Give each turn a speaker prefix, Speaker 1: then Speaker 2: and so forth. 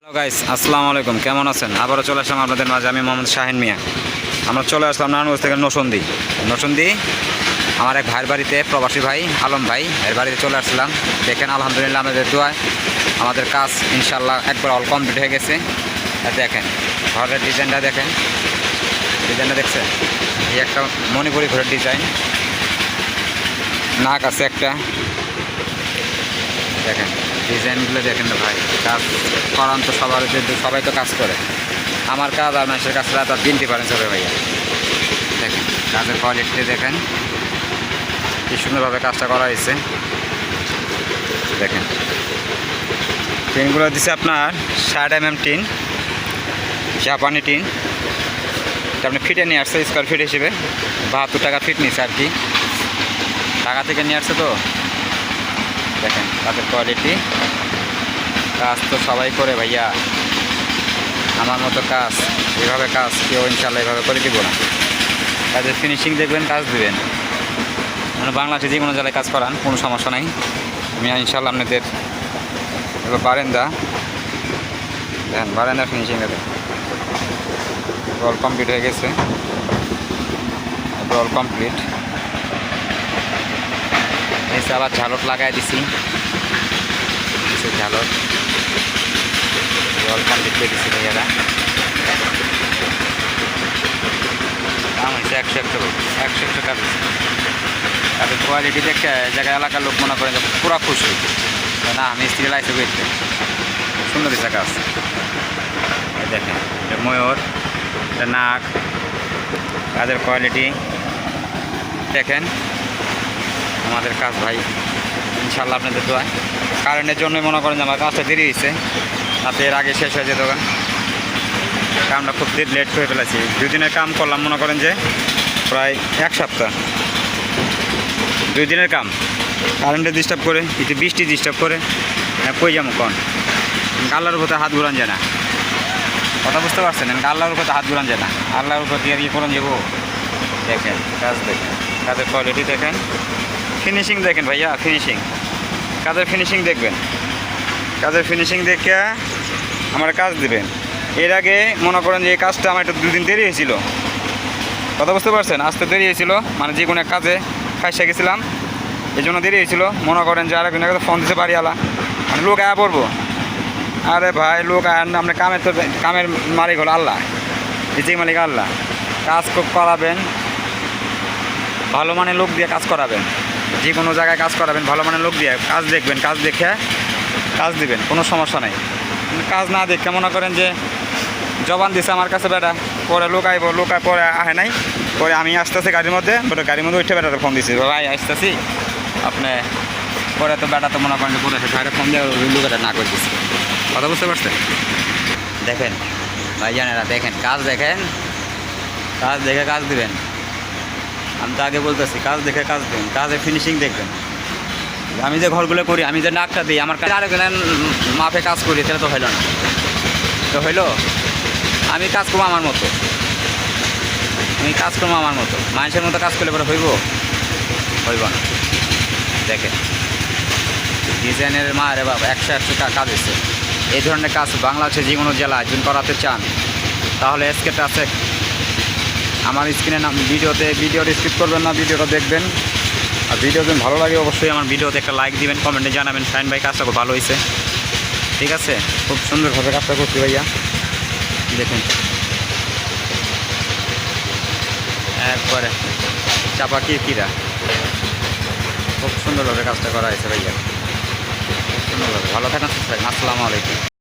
Speaker 1: Hello guys, আসসালামু আলাইকুম। কেমন আছেন? আবারও চলে আসলাম আপনাদের মাঝে। আমি মোহাম্মদ শাহিন মিয়া। আমরা চলে আসলাম নারায়ণগঞ্জ থেকে নরসিংদী আমার এক ভাইয়ের বাড়িতে, প্রবাসী ভাই আলম ভাই এর বাড়িতে চলে আসছিলাম। দেখেন আলহামদুলিল্লাহ আমাদের দোয়ায় আমাদের কাজ ইনশাল্লাহ একবার অল কমপ্লিট হয়ে গেছে। দেখেন ঘরের ডিজাইনটা দেখেন, দেখছেন? এই একটা মণিপুরি ঘরের ডিজাইন, নাক আছে একটা, দেখেন ডিজাইনগুলো দেখেন না ভাই। কাজ করান তো সবাই তো কাজ করে। আমার কাজ আর মানুষের কাজ তার দিন ডিফারেন্স হবে ভাইয়া। দেখেন কাজের কোয়ালিটি দেখেন, কি সুন্দরভাবে কাজটা করা হয়েছে। দেখেন টিনগুলো দিচ্ছে আপনার 60 mm টিন, জাপানি টিন। এটা আপনি ফিটে নিয়ে আসছে স্কোয়ার ফিট হিসেবে 72 টাকা ফিট নিচ্ছে আর কি, ঢাকা থেকে নিয়ে আসছে তো। দেখেন কাজের কোয়ালিটি, কাজ তো সবাই করে ভাইয়া। আমার মতো কাজ এভাবে কাজ কেউ ইনশাল্লাহ এভাবে করে দিব না। কাজের ফিনিশিং দেখবেন, কাজ দেবেন। মানে বাংলাদেশে যে কোনো জায়গায় কাজ করান কোনো সমস্যা নাই। আমি ইনশাল্লাহ আপনাদের এবার বারান্দা দেখেন, বারান্দার ফিনিশিং দেখেন অল কমপ্লিট হয়ে গেছে, অল কমপ্লিট। নিচে আবার ঝালট লাগাই দিছি, ঝালট অল কমপ্লিট করে দিচ্ছি ভাইয়ারা। দাম হয়েছে 100 টাকা পিস। তাদের কোয়ালিটি দেখে জায়গায় এলাকার লোক মনে করেন যে পুরো খুশি না, আমি স্ত্রী লাইসে করতে সুন্দর জায়গা আছে। দেখেন এটা ময়ূর, এটা নাক, কাজের কোয়ালিটি দেখেন। আমাদের কাজ ভাই ইনশাল্লাহ আপনাদের দোয়ায়। কারেন্টের জন্য মনে করেন যে আমার কাজটা দেরি হয়েছে, তাতে এর আগে শেষ হয়ে যেত। কামটা খুব লেট করে ফেলেছি। 2 দিনের কাম করলাম, মনে করেন যে প্রায় 1 সপ্তাহ। 2 দিনের কাম কারেন্টে ডিস্টার্ব করে, একটু বৃষ্টি ডিস্টার্ব করে, কই যাবো কন? আল্লাহর উপর হাত ঘুরান যায় না, কথা বুঝতে পারছেন? আল্লাহর উপর হাত ঘুরান যায় না, আল্লাহর উপর দিয়ে করুন যাবো। দেখেন কাজ দেখেন, কাজের কোয়ালিটি দেখেন, ফিনিশিং দেখেন ভাইয়া, ফিনিশিং কাজের ফিনিশিং দেখবেন। কাজের ফিনিশিং দেখে আমার কাজ দেবেন। এর আগে মনে করেন যে এই কাজটা আমার একটু 2 দিন দেরি হয়েছিল, কথা বুঝতে পারছেন? আসতে দেরি হয়েছিল, মানে যে কোনো কাজে ফাঁসে গেছিলাম, এই জন্য দেরি হয়েছিল। মনে করেন যে আরেকজনের কাছে ফোন দিতে পারি আলা, মানে লোক আয়া পড়বো। আরে ভাই লোক আয়ান না, আপনার কামের মালিক হলো আল্লাহ, যে মালিক আল্লাহ। কাজ করাবেন ভালো মানের লোক দিয়ে, কাজ করাবেন যে কোনো জায়গায় কাজ করাবেন ভালো মানের লোক দিয়ে। কাজ দেখবেন, কাজ দেখে কাজ দিবেন, কোনো সমস্যা নেই। কাজ না দেখে মনে করেন যে জবান দিছে আমার কাছে বেটা, পরে লোক আইব, লোক পরে আহে নাই, পরে আমি আসতেছি গাড়ির মধ্যে উঠে বেটাতে ফোন দিছি, ভাই আসতেছি আপনি। পরে তো বেটা তো মনে করেন যে পরে ভাইরে ফোন দিয়ে লোকেটা না করে দিচ্ছি, কথা বুঝতে পারছেন? দেখেন ভাই জানেরা, দেখেন কাজ দেখেন, কাজ দেখে কাজ দিবেন। আমি তো আগে বলতেছি কাজ দেখে কাজ দেবেন, কাজের ফিনিশিং দেখবেন। আমি যে ঘরগুলো করি, আমি যে নাকটা দিই, আমার কাছে আরেকজনের মাপে কাজ করি, তাহলে তো হইল না। তো হইলো আমি কাজ করবো আমার মতো, মানুষের মতো কাজ করলে পরে হইব না। দেখেন ডিজাইনের রে বাবা 100 কাজ হচ্ছে। এই ধরনের কাজ বাংলাদেশের যে কোনো জেলায় যদি করাতে চান, তাহলে স্কেট আছে আমার স্ক্রিনে নাম, ভিডিওটা স্কিপ করবেন না, ভিডিওটা দেখবেন। আর ভিডিও যদি ভালো লাগে অবশ্যই আমার ভিডিওতে একটা লাইক দিবেন, কমেন্টে জানাবেন শাহিন ভাই কাজটা খুব ভালো হয়েছে। ঠিক আছে, খুব সুন্দরভাবে কাজটা করছি ভাইয়া। দেখুন একবারে চাপা কিরা খুব সুন্দরভাবে কাজটা করা হয়েছে ভাইয়া, খুব সুন্দরভাবে। ভালো থাকেন, আসসালামু আলাইকুম।